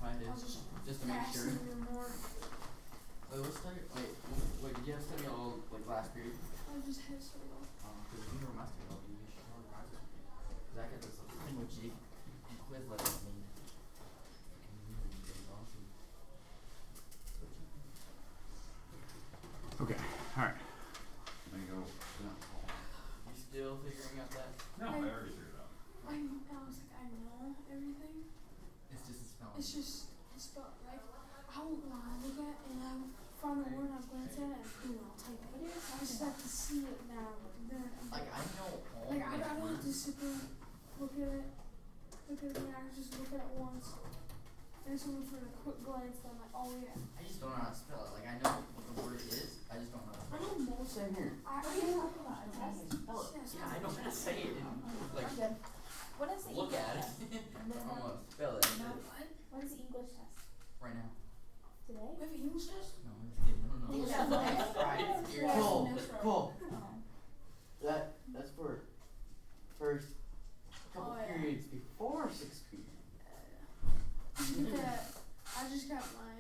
find it. Just to make sure. More. Wait, what's study? Wait, did you have study all like last period? I just had study all. Because if you were my study all, you should know the process. Because I got this thing with Jake. Quiz letters me. Okay, alright. There you go. You still figuring out that? No, I already figured it out. I was like, I know everything. It's just a spelling. It's just it's spelled like I will look at and I find the word and I'll glance at it and boom, I'll type it. I just have to see it now. Then like I know all like I don't have to sit there, look at it, and I just look at it once. And it's only for a quick glance, then I'm like, oh yeah. I just don't know how to spell it. Like I know what the word is, I just don't know how to spell it. I know most Same here. I know spell it. Yeah, I know how to say it and like What is the look English at it. test? I'm gonna spell it. No, what is the English test? Right now. Today? We have an English test? No, I'm just kidding. No. Yeah. Cool. Cool. Oh. That's for first couple periods before 6 p.m. I just got my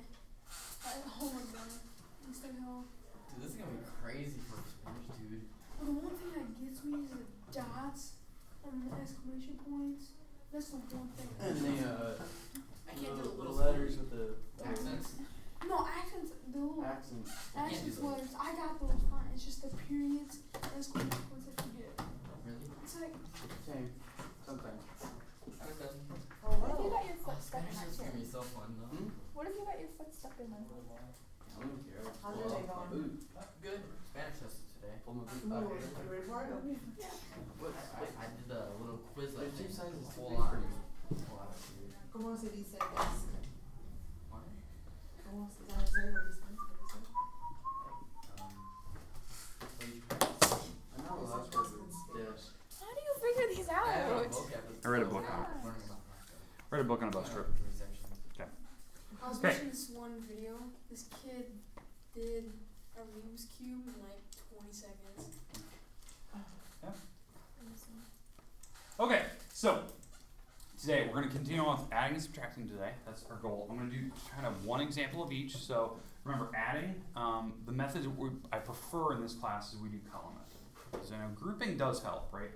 homework done. Instead of Dude, this is gonna be crazy for Spanish, dude. Well, the one thing that gets me is the dots and the exclamation points. That's the one thing. And the I can't do the little letters with the accents. No, accents. The little Accents. accents letters. I got those fine. It's just the periods and exclamation points I forget. Really? It's like Same. Sometimes. What if you got your foot stuck in Spanish that is chair? gonna be so fun though. What if you got your foot stuck in that? I don't care. How's your day going? Good. Spanish test today. Pull my boot Ooh, out you here. ready for it? I did a little quiz like Two this. sizes A too whole big lot. for you. Whole lot of food. ¿Cómo se dice this? What? ¿Cómo se dice what is this? I know the last word was this. How do you figure these out? I have a vocab. I read a book on it. Learning about Read a book on a bus trip. Okay. I was Okay. watching this one video. This kid did a Rubik's Cube in like 20 seconds. Yeah. Okay, so today we're going to continue on with adding and subtracting today. That's our goal. I'm going to do kind of one example of each. So remember, adding, the method I prefer in this class is we do column method. Because I know grouping does help, right?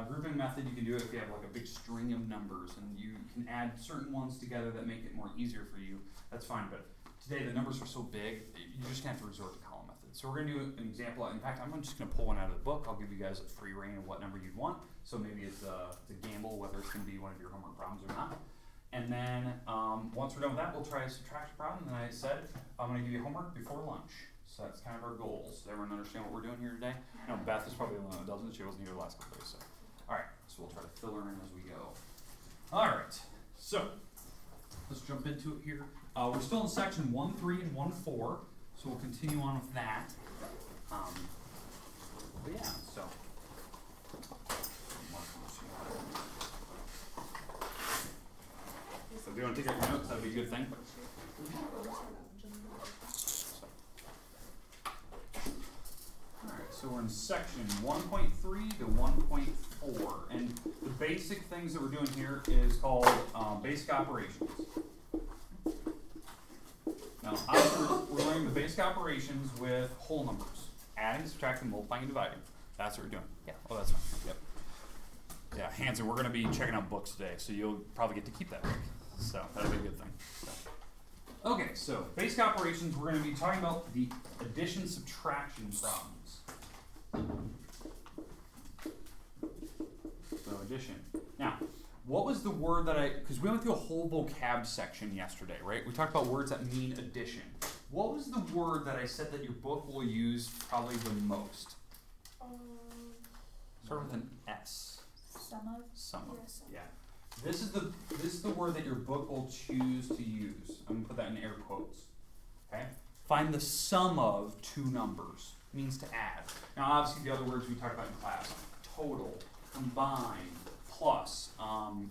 Grouping method, you can do it if you have like a big string of numbers and you can add certain ones together that make it more easier for you. That's fine, but today the numbers are so big, you're just going to have to resort to column method. So we're going to do an example. In fact, I'm just going to pull one out of the book. I'll give you guys a free reign of what number you'd want. So maybe it's a gamble whether it's going to be one of your homework problems or not. And then once we're done with that, we'll try a subtraction problem. And I said I'm going to give you homework before lunch. So that's kind of our goals. Does everyone understand what we're doing here today? No, Beth is probably the one that doesn't. She wasn't here the last couple days. So. Alright, so we'll try to fill her in as we go. Alright, so let's jump into it here. We're still in section 1.3 and 1.4, so we'll continue on with that. But yeah, so. So if you want to take out your notes, that'd be a good thing. Alright, so we're in section 1.3 to 1.4, and the basic things that we're doing here is called basic operations. Now, obviously we're learning the basic operations with whole numbers. Adding, subtracting, multiplying, and dividing. That's what we're doing. Yeah, oh that's fine. Yep. Yeah, Hanson, we're going to be checking out books today, so you'll probably get to keep that book. So, that'll be a good thing. So. Okay, so basic operations, we're going to be talking about the addition subtraction problems. So addition. Now, what was the word that because we went through a whole vocab section yesterday, right? We talked about words that mean addition. What was the word that I said that your book will use probably the most? Start with an S. Some of. Some of. Yes. Yeah. This is the word that your book will choose to use. I'm gonna put that in air quotes. Okay? Find the sum of two numbers. It means to add. Now obviously the other words we talked about in class. Total, combine, plus,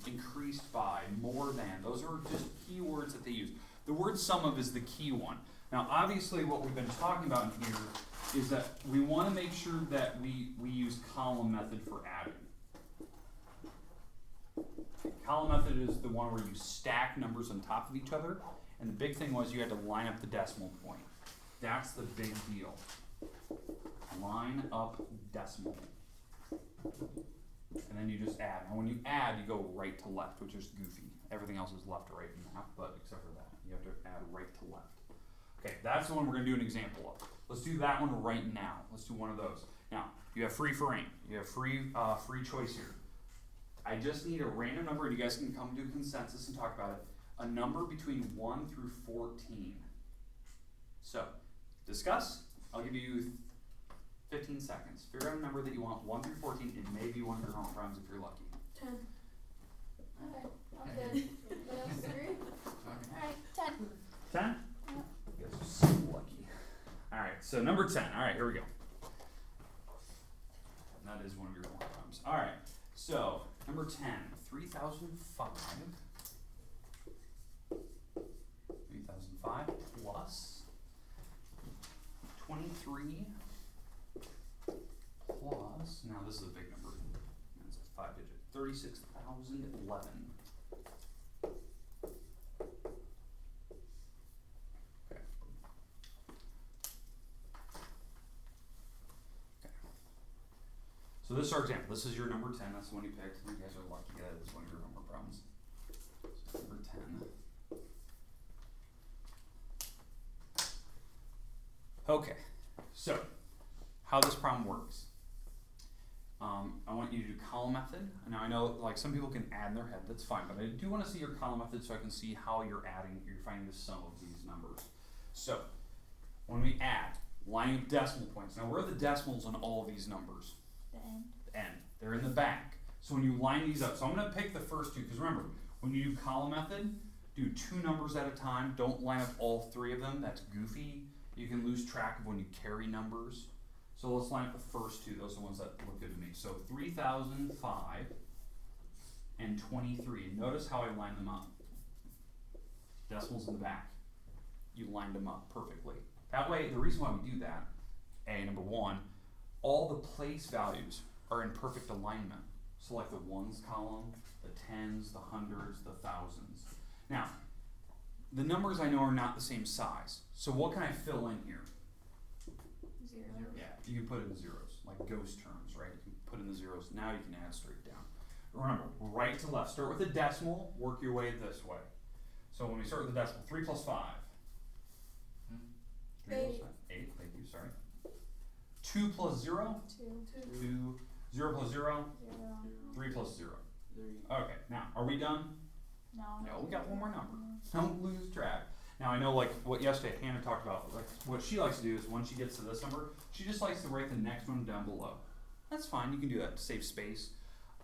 increased by, more than. Those are just key words that they use. The word sum of is the key one. Now obviously what we've been talking about in here is that we want to make sure that we use column method for adding. Column method is the one where you stack numbers on top of each other, and the big thing was you had to line up the decimal point. That's the big deal. Line up decimal. And then you just add. Now when you add, you go right to left, which is goofy. Everything else is left to right in math, but except for that. You have to add right to left. Okay, that's the one we're going to do an example of. Let's do that one right now. Let's do one of those. Now, you have free for aim. You have free choice here. I just need a random number, and you guys can come to a consensus and talk about it. A number between 1 through 14. So, discuss. I'll give you 15 seconds. Figure out a number that you want 1 through 14. It may be one of your home runs if you're lucky. 10. Okay, I'm good. What else agree? Alright, 10. 10? Yep. You guys are so lucky. Alright, so number 10. Alright, here we go. And that is one of your home runs. Alright, so number 10. 3005. 3005 plus 23 plus, now this is a big number, it's a 5-digit, 36,011. Okay. So this is our example. This is your number 10. That's the one you picked. You guys are lucky. That is one of your homework problems. So number 10. Okay, so how this problem works. I want you to do column method. Now I know like some people can add in their head, that's fine, but I do want to see your column method so I can see how you're finding the sum of these numbers. So when we add, lining up decimal points. Now where are the decimals on all of these numbers? The end. The end. They're in the back. So when you line these up, so I'm going to pick the first two, because remember, when you do column method, do 2 numbers at a time. Don't line up all 3 of them. That's goofy. You can lose track of when you carry numbers. So let's line up the first 2. Those are the ones that look good to me. So 3005 and 23. Notice how I line them up. Decimals in the back. You lined them up perfectly. That way, the reason why we do that, number 1, all the place values are in perfect alignment. So like the ones column, the tens, the hundreds, the thousands. Now, the numbers I know are not the same size. So what can I fill in here? 0. Yeah, you can put in zeros, like ghost terms, right? You can put in the zeros. Now you can add straight down. Remember, right to left. Start with a decimal, work your way this way. So when we start with the decimal, 3 plus 5. 3 plus 5. 8, thank you, sorry. 2 plus 0. 2. 0 plus 0. 3 plus 0. Okay, now, are we done? No. No, we got one more number. Don't lose track. Now I know like what yesterday Hannah talked about, like what she likes to do is when she gets to this number, she just likes to write the next one down below. That's fine, you can do that to save space.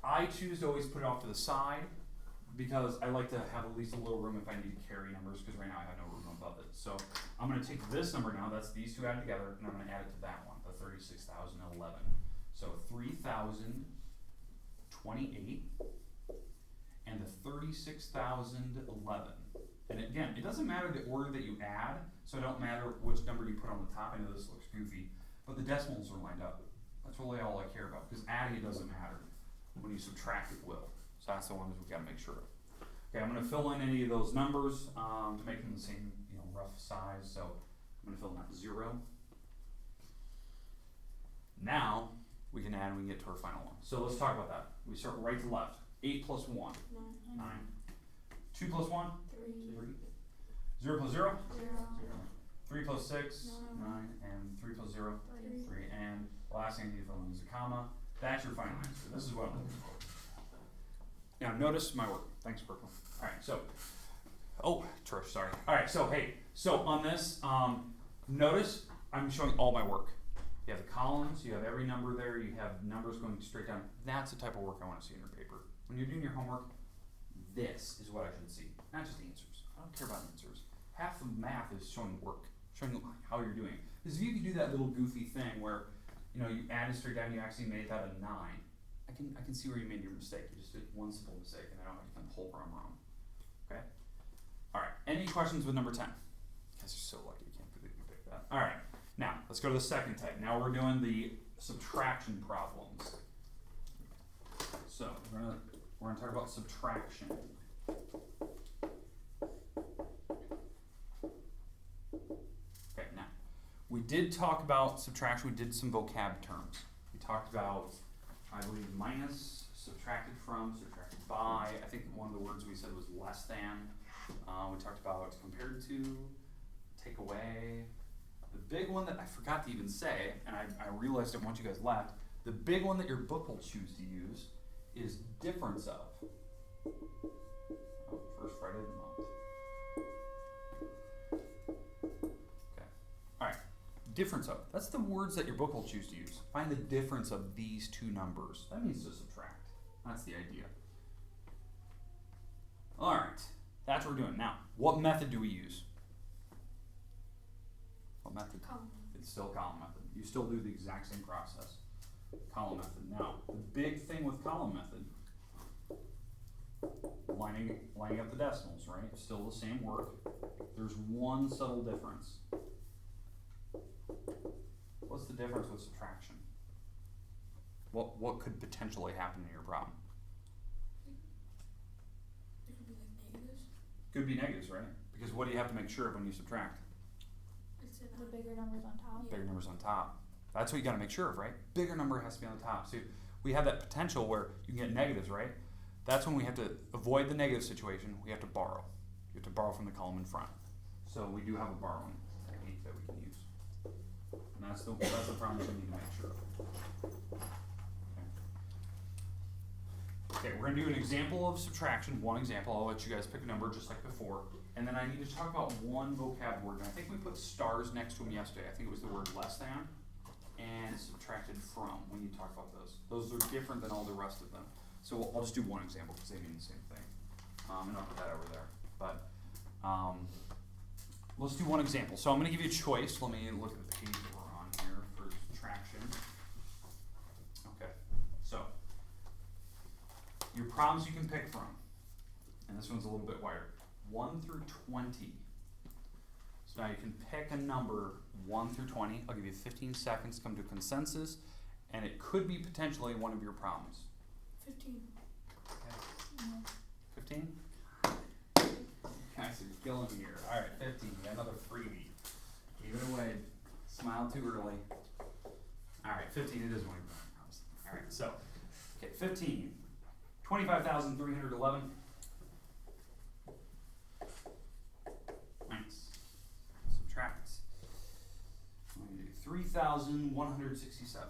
I choose to always put it off to the side because I like to have at least a little room if I need to carry numbers, because right now I have no room above it. So I'm going to take this number now, that's these 2 added together, and I'm going to add it to that one, the 36,011. So 3,028 and the 36,011. And again, it doesn't matter the order that you add, so it don't matter which number you put on the top. I know this looks goofy, but the decimals are lined up. That's really all I care about, because adding it doesn't matter. When you subtract, it will. So that's the ones we've got to make sure of. Okay, I'm going to fill in any of those numbers to make them the same, rough size. So I'm going to fill in that 0. Now we can add and we can get to our final one. So let's talk about that. We start right to left. 8 plus 1. 9. 2 plus 1? 3. 0 plus 0? 3 plus 6? 9. And 3 plus 0? 3. And the last thing I need to fill in is a comma. That's your final answer. This is what I'm looking for. Now notice my work. Thanks, Brooklyn. Alright, so, Trish, sorry. Alright, so hey, so on this, notice I'm showing all my work. You have the columns, you have every number there, you have numbers going straight down. That's the type of work I want to see in your paper. When you're doing your homework, this is what I should see. Not just answers. I don't care about answers. Half of math is showing work, showing how you're doing. Because if you can do that little goofy thing where, you added straight down, you actually made that a 9. I can see where you made your mistake. You just did one simple mistake, and I don't have to find the whole problem wrong. Okay? Alright, any questions with number 10? You guys are so lucky you can't believe you picked that. Alright, now, let's go to the second type. Now we're doing the subtraction problems. So, we're going to we're gonna talk about subtraction. Okay, now, we did talk about subtraction, we did some vocab terms. We talked about, I believe, minus, subtracted from, subtracted by. I think one of the words we said was less than. We talked about compared to, take away. The big one that I forgot to even say, and I realized it once you guys left, the big one that your book will choose to use is difference of. Oh, first Friday of the month. Okay. Alright. Difference of. That's the words that your book will choose to use. Find the difference of these two numbers. That means to subtract. That's the idea. Alright. That's what we're doing. Now, what method do we use? What method? Column. It's still column method. You still do the exact same process. Column method. Now, the big thing with column method, lining up the decimals, right? Still the same work. There's one subtle difference. What's the difference with subtraction? What could potentially happen in your problem? It could be like negatives. Could be negatives, right? Because what do you have to make sure of when you subtract? It's in The bigger numbers on top. Yeah. Bigger numbers on top. That's what you gotta make sure of, right? Bigger number has to be on the top. So we have that potential where you can get negatives, right? That's when we have to avoid the negative situation. We have to borrow. You have to borrow from the column in front. So we do have a borrowing technique that we can use. And that's the problem that we need to make sure of. Okay, we're gonna do an example of subtraction, one example. I'll let you guys pick a number just like before. And then I need to talk about one vocab word. And I think we put stars next to them yesterday. I think it was the word less than and subtracted from when you talk about those. Those are different than all the rest of them. So I'll just do one example because they mean the same thing. And I'll put that over there. But let's do one example. So I'm gonna give you a choice. Let me look at the page that we're on here for subtraction. Okay, so your problems you can pick from. And this one's a little bit wider. 1 through 20. So now you can pick a number 1 through 20. I'll give you 15 seconds to come to a consensus, and it could be potentially one of your problems. 15. Mm-hmm. 15? Guys are killing me here. Alright, 15. You got another freebie. Give it away. Smile too early. Alright, 15. It is one of your problems. Alright, so, okay, 15. 25,311. Minus. Subtract. I'm going to do 3,167.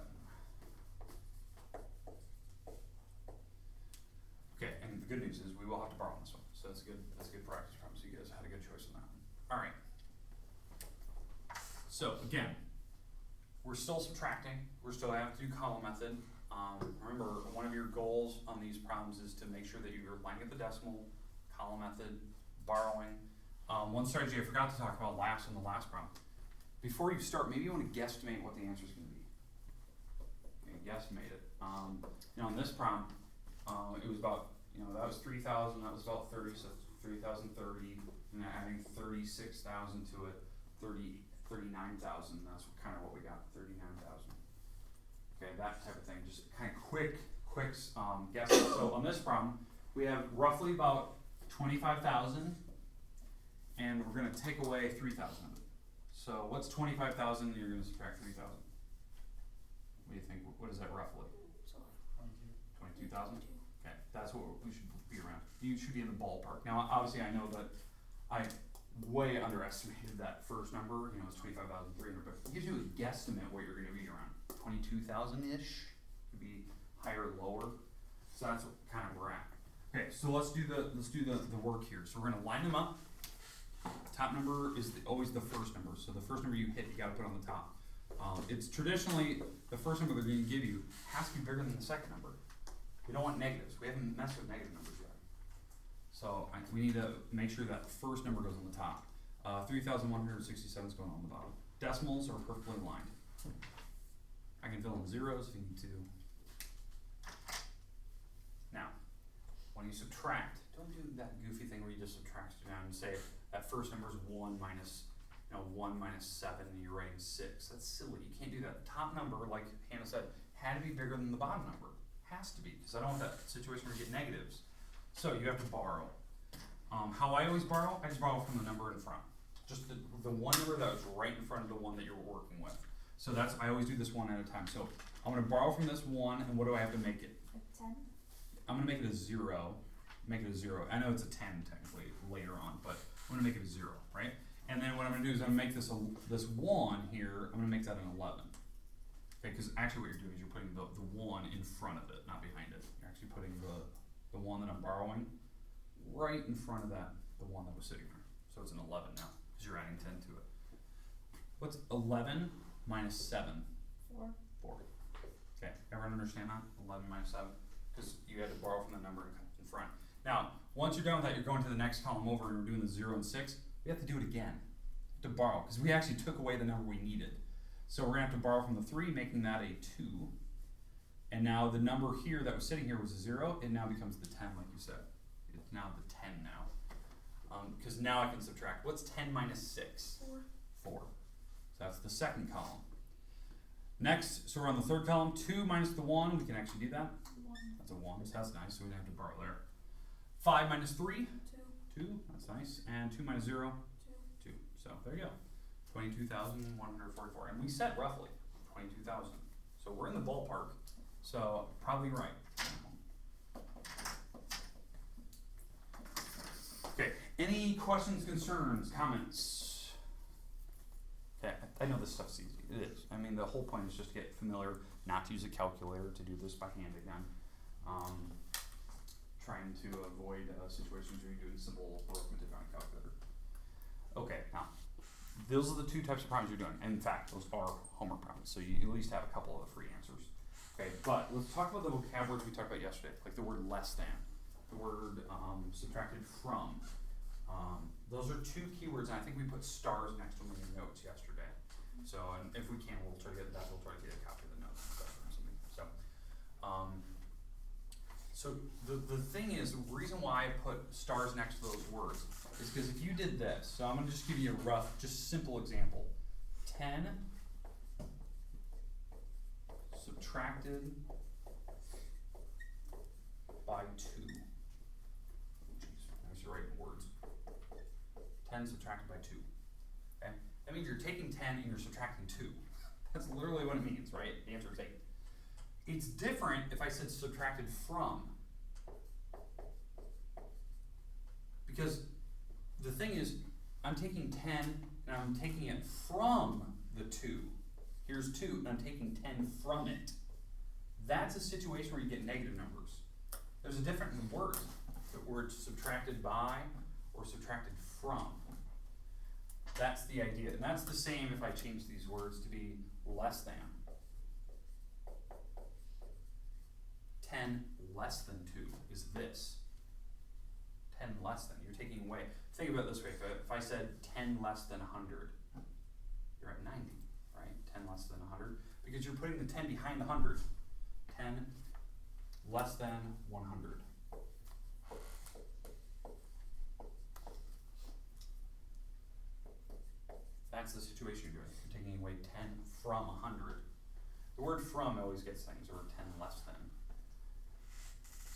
Okay, and the good news is we will have to borrow on this one. So that's good practice problem. So you guys had a good choice on that one. Alright. So again, we're still subtracting. We're still having to do column method. Remember, one of your goals on these problems is to make sure that you're lining up the decimal, column method, borrowing. One strategy I forgot to talk about last on the last problem. Before you start, maybe you want to guesstimate what the answer is going to be. Okay, guesstimate it. On this problem, it was about, that was 3,000, that was about 30, so 3,030, and adding 36,000 to it, 39,000, that's kind of what we got, 39,000. Okay, that type of thing, just kind of quick guesses. So on this problem, we have roughly about 25,000, and we're going to take away 3,000 of it. So what's 25,000 and you're going to subtract 3,000? What do you think? What is that roughly? So 22,000? Okay, that's what we should be around. You should be in the ballpark. Now, obviously, I know that I way underestimated that first number. It's 25,300, but it gives you a guesstimate what you're going to be around. 22,000-ish. Could be higher or lower. So that's what kind of we're at. Okay, so let's do the work here. So we're going to line them up. Top number is always the first number. So the first number you hit, you got to put on the top. It's traditionally the first number they're going to give you has to be bigger than the second number. We don't want negatives. We haven't messed with negative numbers yet. So we need to make sure that the first number goes on the top. 3,167 is going on the bottom. Decimals are perfectly aligned. I can fill in zeros if you need to. Now, when you subtract, don't do that goofy thing where you just subtract it down and say that first number is 1 minus 1 minus 7 and you're writing 6. That's silly. You can't do that. The top number, like Hannah said, had to be bigger than the bottom number. Has to be, because I don't want that situation where you get negatives. So you have to borrow. How I always borrow, I just borrow from the number in front. Just the one number that was right in front of the one that you're working with. So I always do this one at a time. So I'm gonna borrow from this one, and what do I have to make it? A 10. I'm gonna make it a 0. Make it a 0. I know it's a 10 technically later on, but I'm gonna make it a 0, right? And then what I'm gonna do is I'm gonna make this this 1 here, I'm gonna make that an 11. Okay, because actually what you're doing is you're putting the 1 in front of it, not behind it. You're actually putting the one that I'm borrowing right in front of the one that was sitting there. So it's an 11 now, because you're adding 10 to it. What's 11 minus 7? 4. 4. Okay, everyone understand that? 11 minus 7? Because you had to borrow from the number in front. Now, once you're done with that, you're going to the next column over and we're doing the 0 and 6. We have to do it again to borrow, because we actually took away the number we needed. So we're gonna have to borrow from the 3, making that a 2. And now the number here that was sitting here was a 0, it now becomes the 10 like you said. It's now the 10 now. Because now I can subtract. What's 10 minus 6? 4. 4. So that's the second column. Next, so we're on the third column, 2 minus the 1, we can actually do that. 1. That's a 1, so that's nice, so we don't have to borrow there. 5 minus 3, 2. 2, that's nice. And 2 minus 0, 2. 2. So there you go. 22,144. And we said roughly 22,000. So we're in the ballpark. So probably right. Okay, any questions, concerns, comments? Okay, I know this stuff's easy. It is. I mean, the whole point is just to get familiar, not to use a calculator, to do this by hand again. Trying to avoid situations where you're doing simple arithmetic on a calculator. Okay, now, those are the 2 types of problems you're doing. And in fact, those are homework problems, so you at least have a couple of the free answers. Okay, but let's talk about the vocabulary we talked about yesterday, like the word less than, the word subtracted from. Those are 2 keywords, and I think we put stars next to them in your notes yesterday. So, and if we can, we'll try to get that. We'll try to get a copy of the notes and stuff or something. So the thing is, the reason why I put stars next to those words is because if you did this, so I'm gonna just give you a rough, just simple example. 10 subtracted by 2. Jeez, I was writing words. 10 subtracted by 2. Okay? That means you're taking 10 and you're subtracting 2. That's literally what it means, right? The answer is 8. It's different if I said subtracted from. Because the thing is, I'm taking 10 and I'm taking it from the 2. Here's 2 and I'm taking 10 from it. That's a situation where you get negative numbers. There's a difference in words. The word subtracted by or subtracted from. That's the idea. And that's the same if I change these words to be less than. 10 less than 2 is this. 10 less than. You're taking away. Think about it this way. If I said 10 less than 100, you're at 90, right? 10 less than 100. Because you're putting the 10 behind the 100. 10 less than 100. That's the situation you're doing. You're taking away 10 from 100. The word from always gets things, or 10 less than.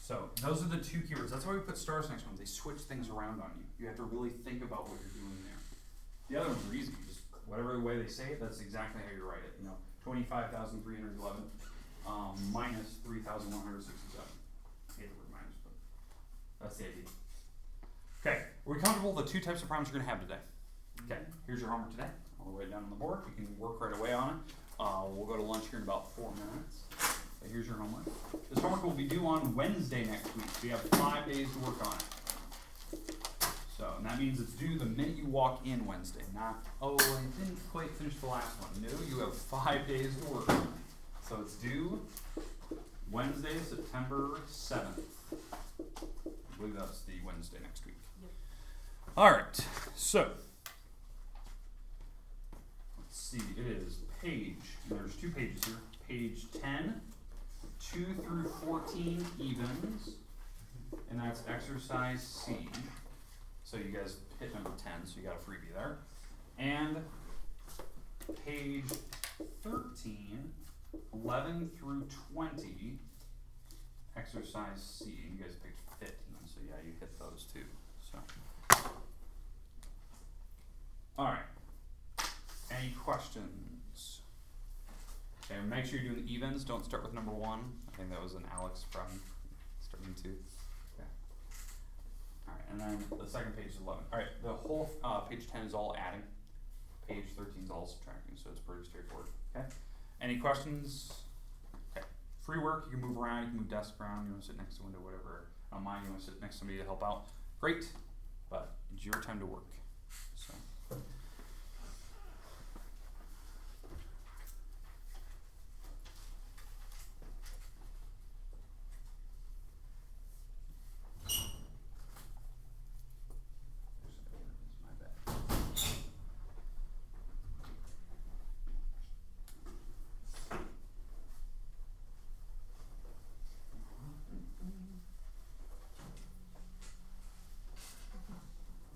So those are the 2 keywords. That's why we put stars next to them. They switch things around on you. You have to really think about what you're doing there. The other ones are easy. Just whatever way they say it, that's exactly how you write it. 25,311 minus 3,167. I hate the word minus, but that's the idea. Okay, are we comfortable with the 2 types of problems you're going to have today? Okay, here's your homework today. All the way down on the board. You can work right away on it. We'll go to lunch here in about 4 minutes. So here's your homework. This homework will be due on Wednesday next week. So you have 5 days to work on it. So, and that means it's due the minute you walk in Wednesday, not, oh, I didn't quite finish the last one. No, you have 5 days to work on it. So it's due Wednesday, September 7th. I believe that's the Wednesday next week. Yep. All right, so let's see, it is page, and there's 2 pages here. Page 10, 2 through 14 evens, and that's exercise C. So you guys hit number 10, so you got a freebie there. And page 13, 11 through 20, exercise C, you guys picked 15, so yeah, you hit those too, so. Alright, any questions? Okay, make sure you're doing evens, don't start with number 1, I think that was an Alex problem, starting 2. Okay. Alright, and then the second page is 11. Alright, the whole page 10 is all adding, page 13 is all subtracting, so it's pretty straightforward, okay? Any questions? Okay, free work, you can move around, you can move desk around, you wanna sit next to a window, whatever. On mine, you wanna sit next to somebody to help out, great, but it's your time to work, so. My bad.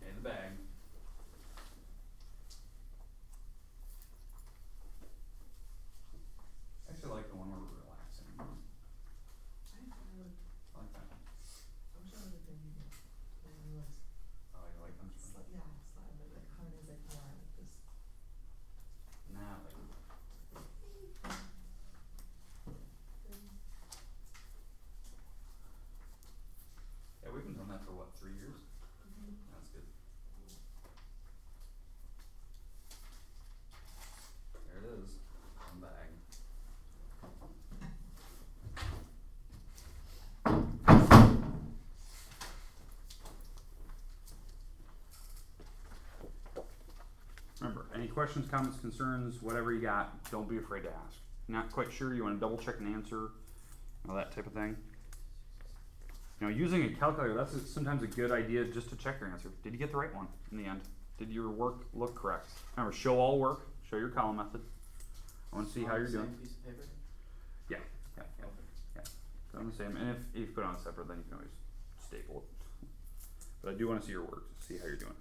In the bag. I actually like the one where we're relaxing. I like that one. Oh, you like them? Nah, like. Yeah, we've been doing that for what, 3 years? That's good. There it is, one bag. Remember, any questions, comments, concerns, whatever you got, don't be afraid to ask. Not quite sure, you wanna double check an answer, that type of thing. You know, using a calculator, that's sometimes a good idea just to check your answer. Did you get the right one in the end? Did your work look correct? Remember, show all work, show your column method. I wanna see how you're doing. Same piece of paper? Yeah. Put on the same, and if you put it on separate, then you can always staple it. But I do wanna see your work, see how you're doing.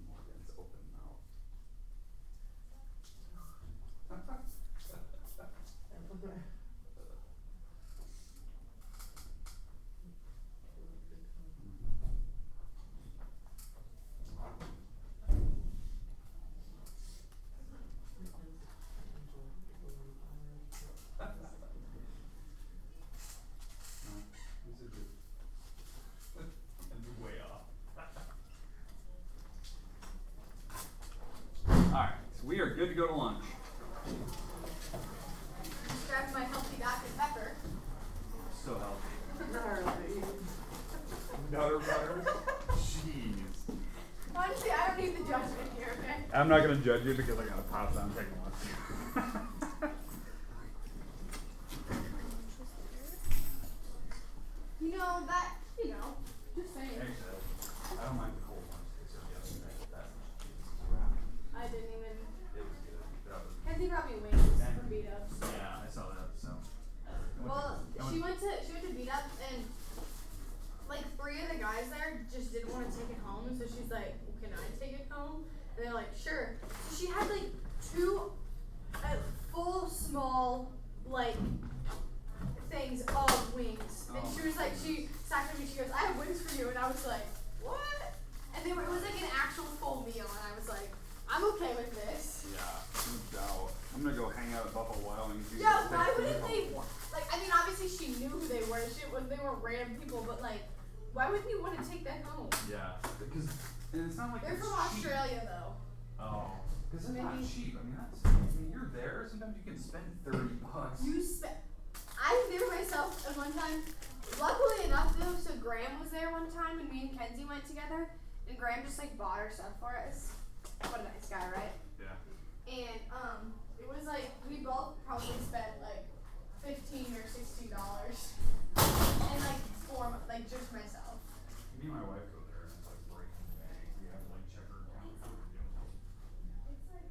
Morgan's open mouth. These are good. And way off. Alright, so we are good to go to lunch. Just grabbed my healthy Dr. Pepper. So healthy. Nutter butter? Jeez. Honestly, I don't need the judgment here, okay? I'm not gonna judge you because I got a pasta I'm taking lunch. Just saying. I don't mind the cold ones. It's just the other day. That I didn't even. it was good. That was Kenzie brought me wings from beat ups. yeah, I saw that. So. Well, she went to beat up and like 3 of the guys there just didn't want to take it home, so she's like, well, "Can I take it home?" And they're like, "Sure." So she had like 2 full small like things of wings, and she was like, she sat to me, she goes, "I have wings for you," and I was like, "What?" And it was like an actual full meal, and I was like, "I'm okay with this." Yeah, no doubt. I'm gonna go hang out at Buffalo Wild Wings. Yeah, why wouldn't they? Like, I mean, obviously she knew who they were. They were random people, but like, why wouldn't you want to take that home? Yeah, because and it's not like They're it's from cheap. Australia, though. Oh, because it's not Maybe. cheap. I mean, you're there. Sometimes you can spend $30. I did it myself at one time. Luckily enough, though, so Graham was there one time, and me and Kenzie went together, and Graham just like bought our stuff for us. What a nice guy, right? Yeah. And it was like we both probably spent like $15 or $16, and like like just myself. Me and my wife go there, and it's like breaking the bank. We have to like check her account how we're doing. It's like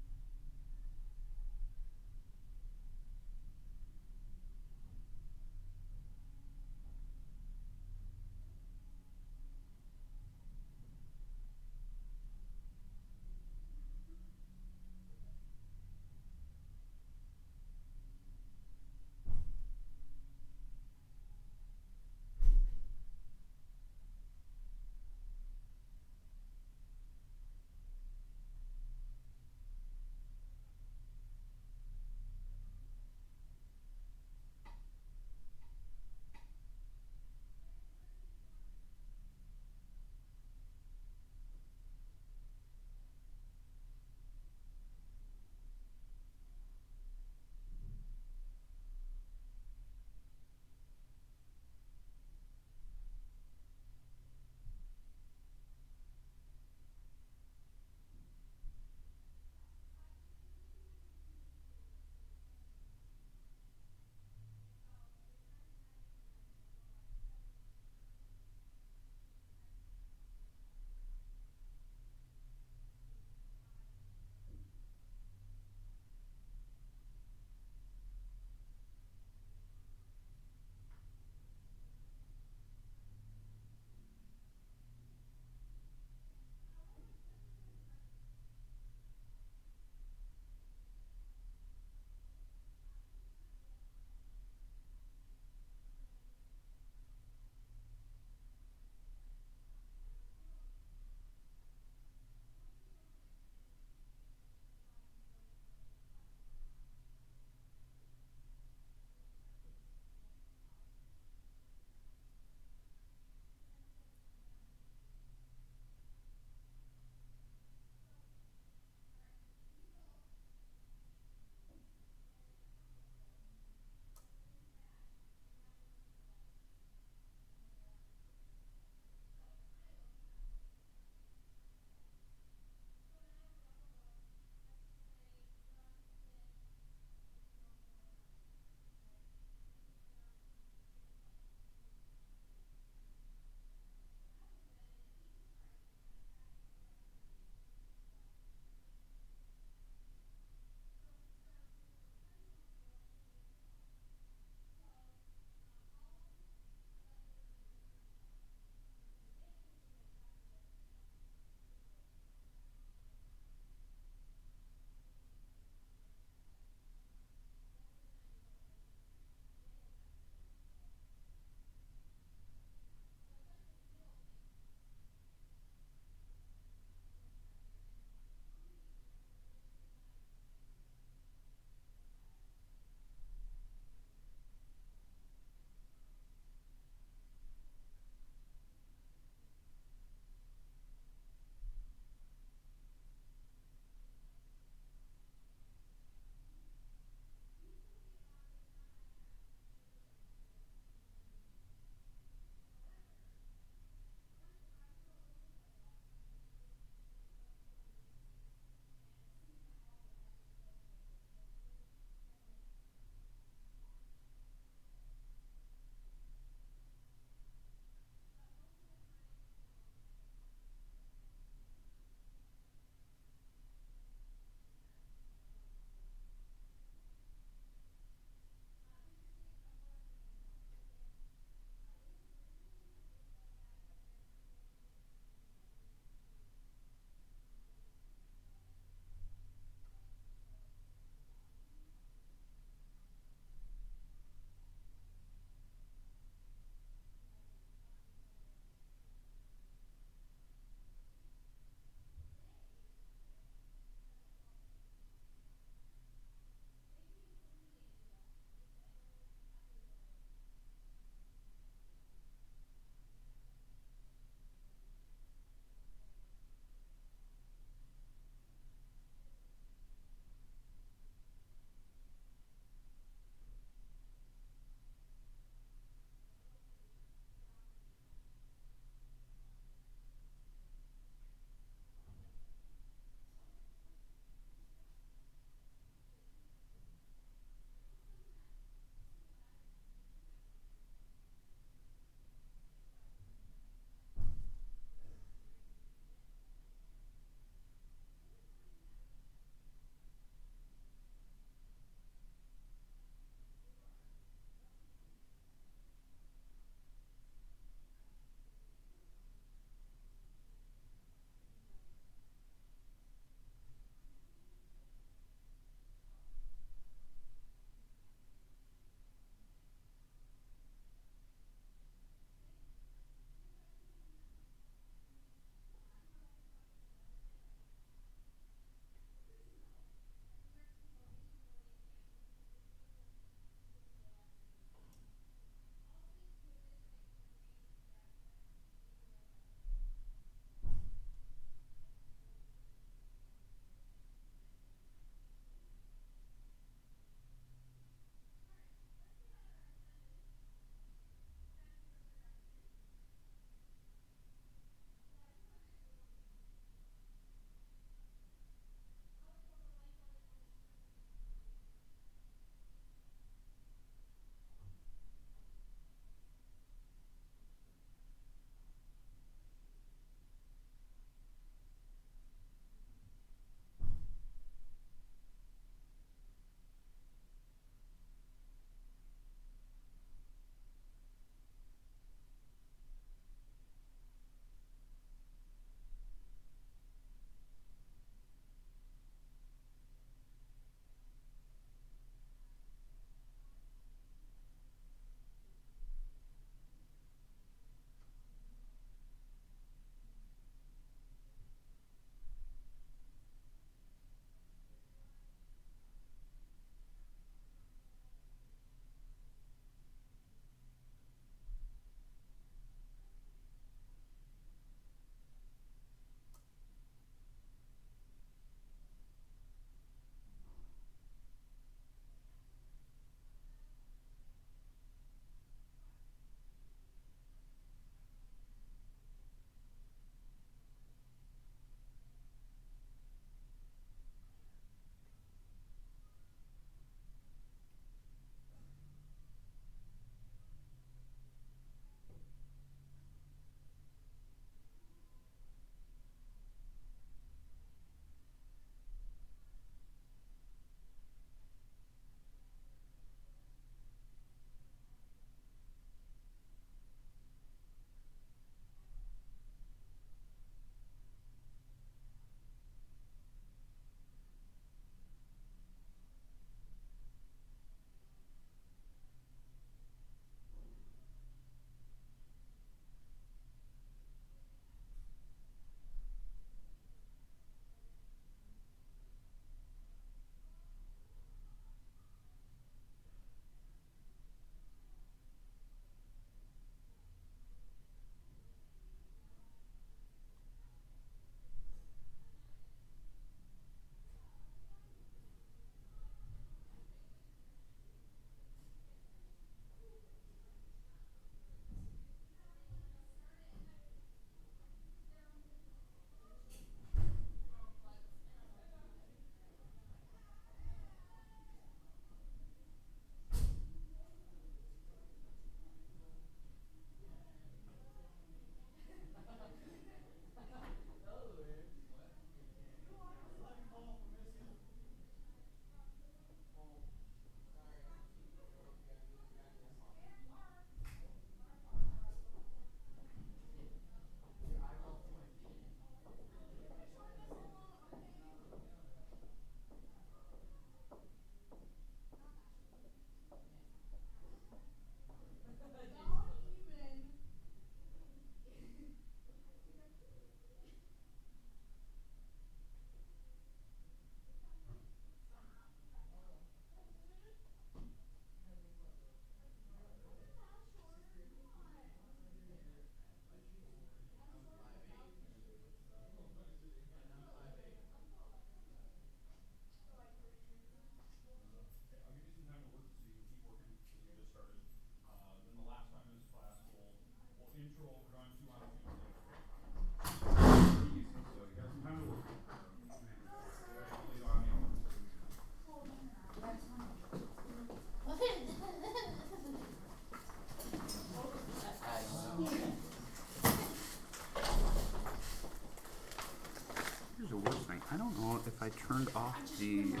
don't know if I turned off I just the. reminded me.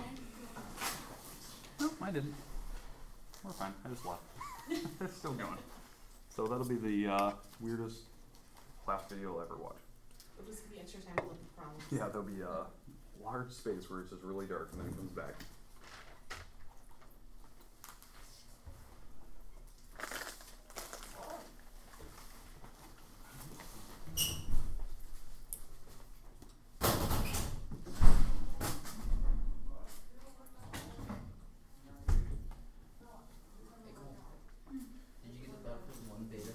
No, I didn't. We're fine. I just left. It's still going. So that'll be the weirdest class video you'll ever watch. It'll just give you extra time to look at problems. Yeah, there'll be a large space where it's just really dark and then it comes back. Did you get the Battlefield 1 beta?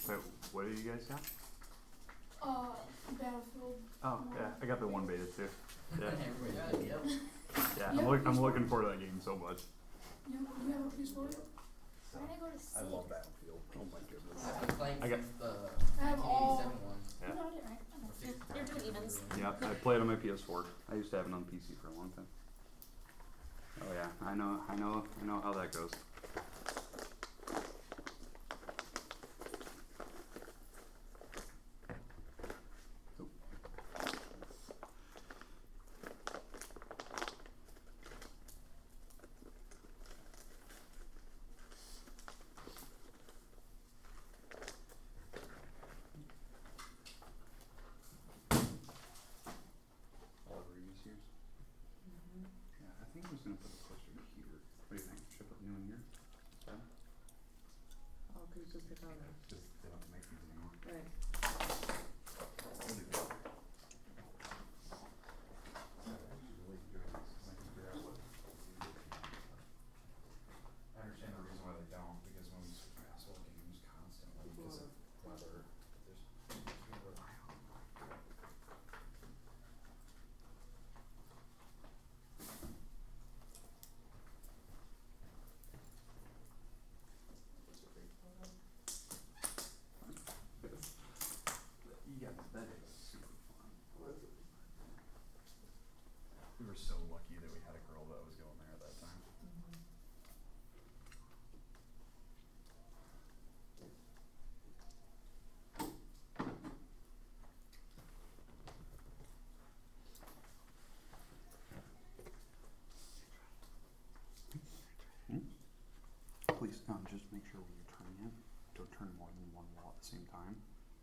Wait, what did you guys have? Battlefield. Oh, yeah, I got the 1 beta too. Yeah, Everybody did, yep. yeah, Yeah. I'm looking forward to that game so much. You have a PS4? Why did I go to sleep? I love Battlefield. Oh my goodness. I've been playing I got- since the I have all- 1987 one. Yeah. No, I did right. You're doing evens. Yeah, I played on my PS4. I used to have it on PC for a long time. Oh yeah, I know how that goes. All the previous years. Yeah, I think I was gonna put the poster here. What do you think? Should I put new in here? Yeah. Oh, cause you just pick on it. Just they don't make these anymore. Right. We'll do that. I understand the reason why they don't, because when we switch basketball games constantly because of weather, there's you rely on. Yeah, that is super fun. We were so lucky that we had a girl that was going there at that time. Please, just make sure when you're turning it, don't turn more than one wall at the same time,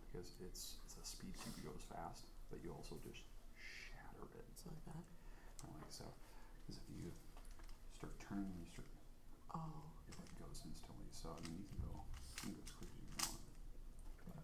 because it's a speed cube, it goes fast, but you also just shatter it. So like that? I don't like so, because if you start turning, you start, Oh. it like goes instantly. So I mean, you can go as quick as you want. But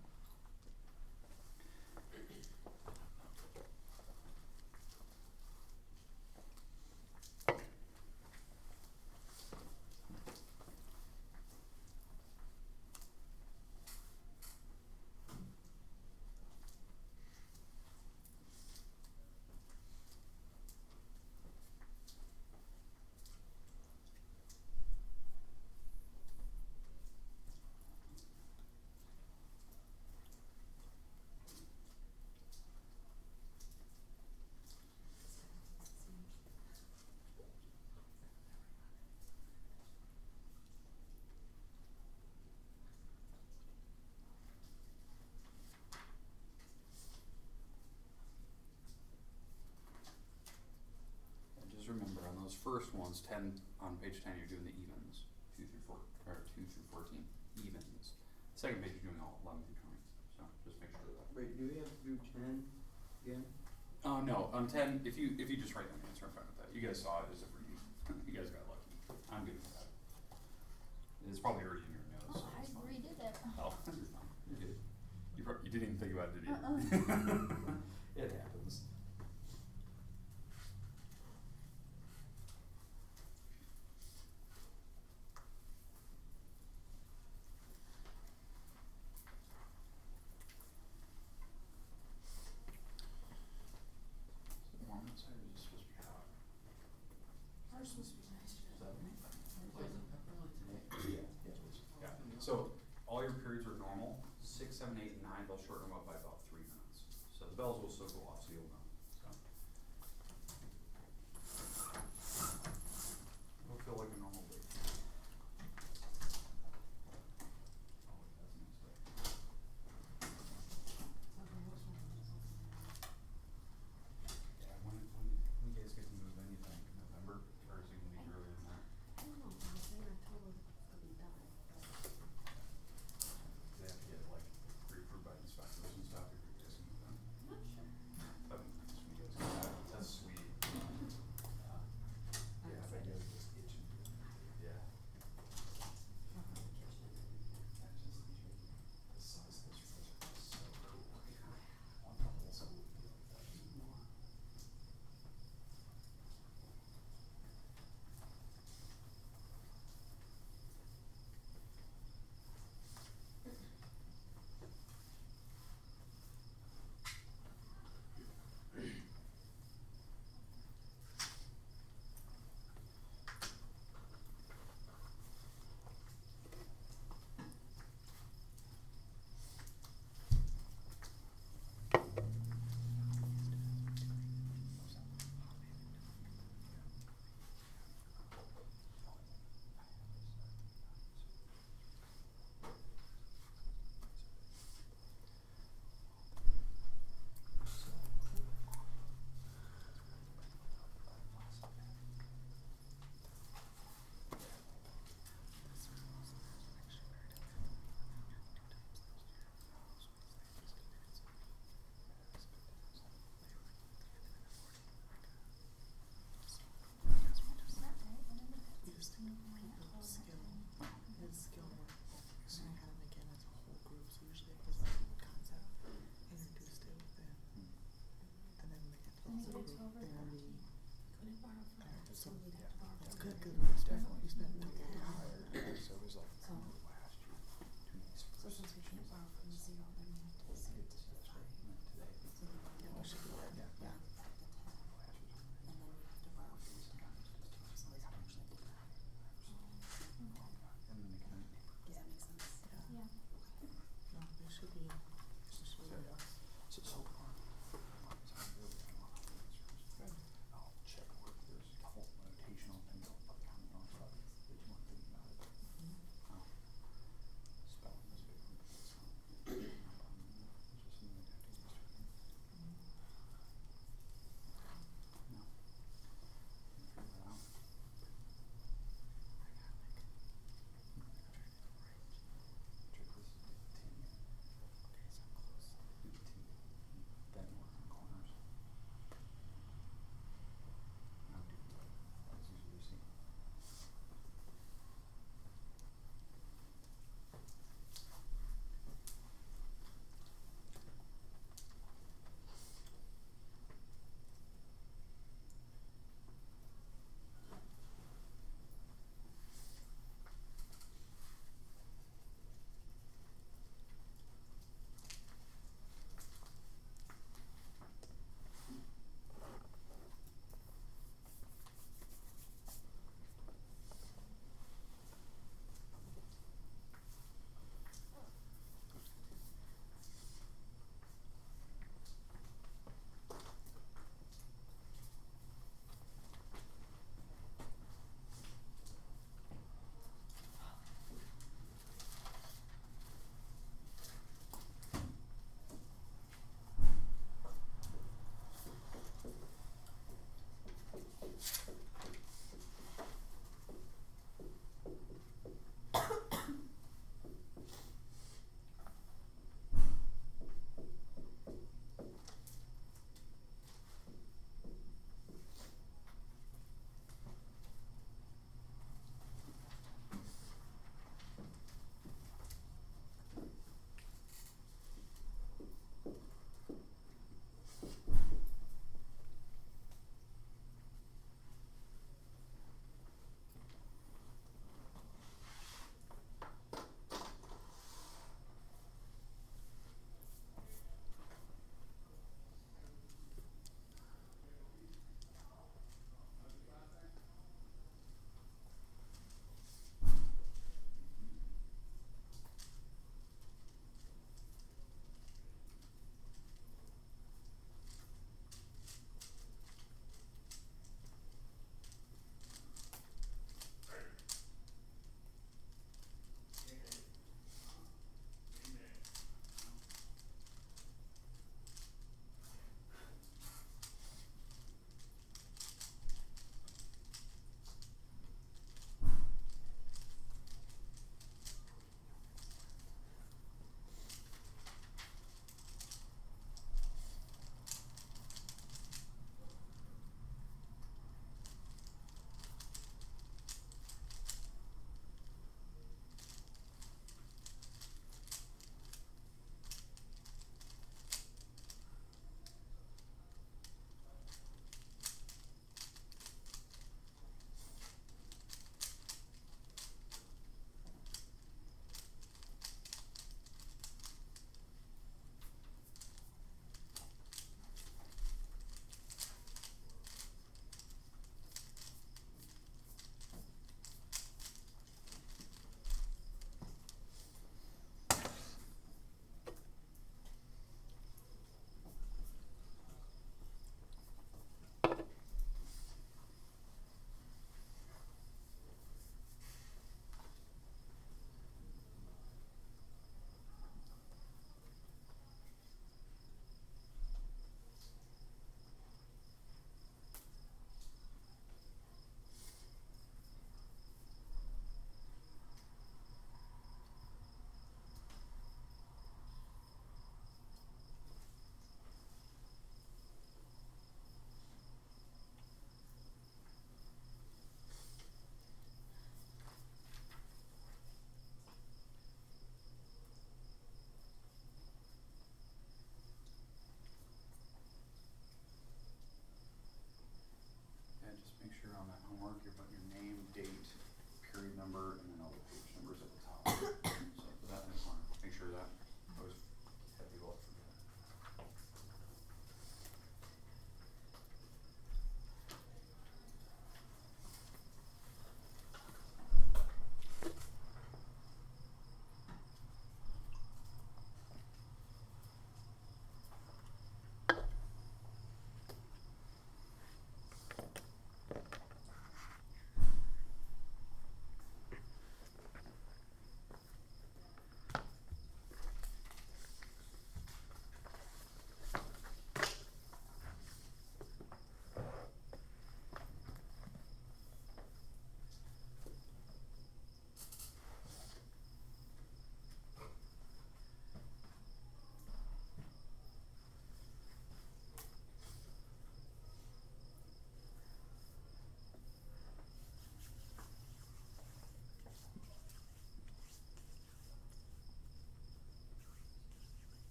and just remember on those first ones, 10 on page 10, you're doing the evens, 2 through 4 or 2 through 14 evens. Second page, you're doing all 11 through 20. So just make sure of that. Wait, do we have to do 10 again? No, on 10, if you just write down the answer, I'm fine with that. You guys saw it as a read. You guys got lucky. I'm good with that. It's probably already in your notes. So I it's fine. redid it. Oh, you're fine. You're good. You didn't even think about it, did you? It happens. Is it warm outside or is it supposed to be hot? Ours supposed to be nice today. Yeah. So all your periods are normal. 6, 7, 8, and 9. They'll shorten them up by about 3 minutes. So the bells will still go off, so you'll know. So it'll feel like a normal day. Oh, wait, that's the next day. So that's good because it's definitely spent way higher. So it was like So, last year, 2 weeks. so since we can't borrow from the zero, then we have to set it to the five. So then we Yeah, have that should be right. to Yeah. back the 10, and then we have to borrow from the 10, so it's actually good. Does that make sense? Yeah. No, it should be. It should be. Yeah. So far, I'll check where there's a couple notations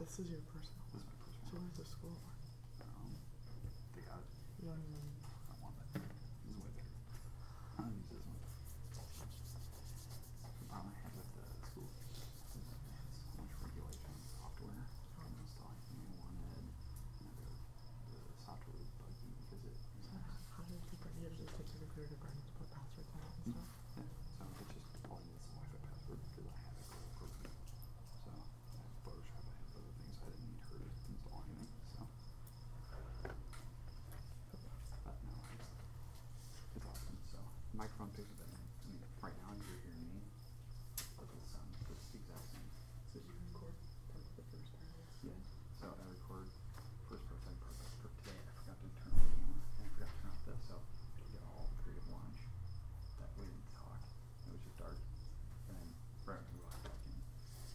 This is your personal. This is my personal. So where's the school one? They got it. You don't even. I want that. This is way better. I don't use this one. The problem I have with the school is that it has so much regulation software. I'm installing new one and the software was buggy because it How do you keep it? You have to just take the computer to burn to put passwords on it and stuff. yeah, so it's just all I need is a Wi-Fi password because I have it program. So I have Photoshop, I have other things. I didn't need her to install anything. So but no, it's awesome. So microphone picks up everything. I mean, right now you're hearing me, but the sound is the exact same. So you record part of the first part of this. Yeah. So I record first person perfect for today. I forgot to turn on the camera and I forgot to turn off this, so I had to get all creative launch. That way we didn't talk. It was just dark. And then right when we walk back in.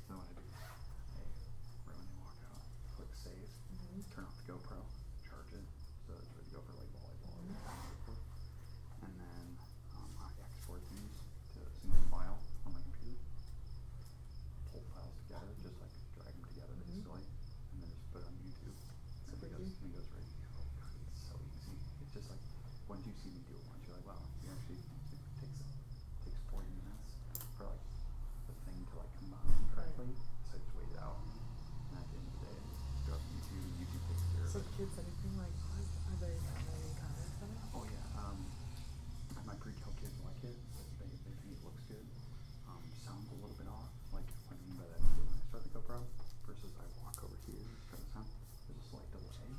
So when I do, hey, right when you walk out, click save, turn off the GoPro, charge it, so it's ready to go for like volleyball or whatever. And then I export things to a single file on my computer. Pull files together, just like drag them together basically, and then just put it on YouTube. And it goes right. Oh god, it's so easy. It's just like once you see me do it once, you're like, wow, you actually it takes 40 minutes for like the thing to like combine correctly. So I just wait it out, and at the end of the day, I just go up to YouTube, and YouTube takes care of So it. kids, anything like are they any comments on it? Oh yeah, my pre-cal kids like it. They think it looks good. Sounds a little bit off. Like what I mean by that is when I start the GoPro versus I walk over here, try to sound. There's a slight delay.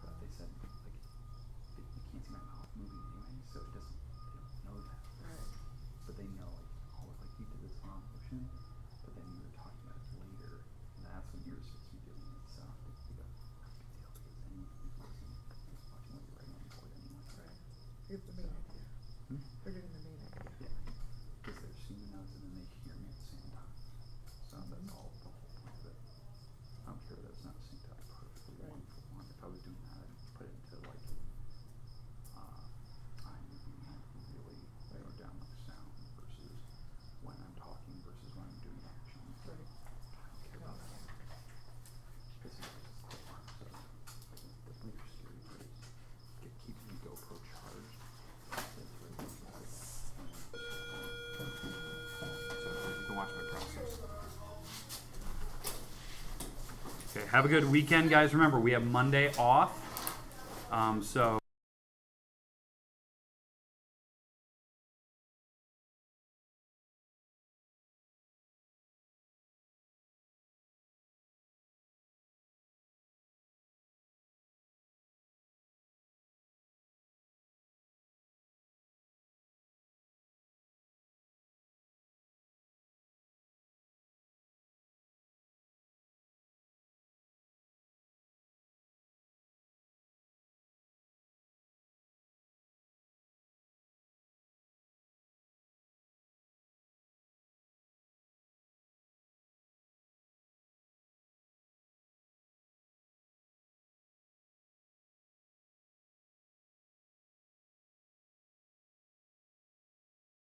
But they said like you can't see my mouth moving anyway, so it doesn't. They don't know that. Right. But they know like oh look like you did this on motion, but then you were talking about it later, and that's when you were supposed to be doing it. So they go, not a big deal because anyone who's listening is watching what you're writing on the board anyway. Right. It's the main idea. Hmm? They're getting the main idea. Yeah, because they're seeing the notes and then they hear me at the same time. So that's all the whole point of it. I don't care that it's not synced up perfectly Right. one for one. If I was doing that, I'd put it into like iMovie and really narrow down my sound versus when I'm talking versus when I'm doing action. So Right. I don't care about that. Because it's quick on, so like definitely your scary part is keeping the GoPro charged. That's really important. So you can watch my process. Okay, have a good weekend, guys. Remember, we have Monday off. So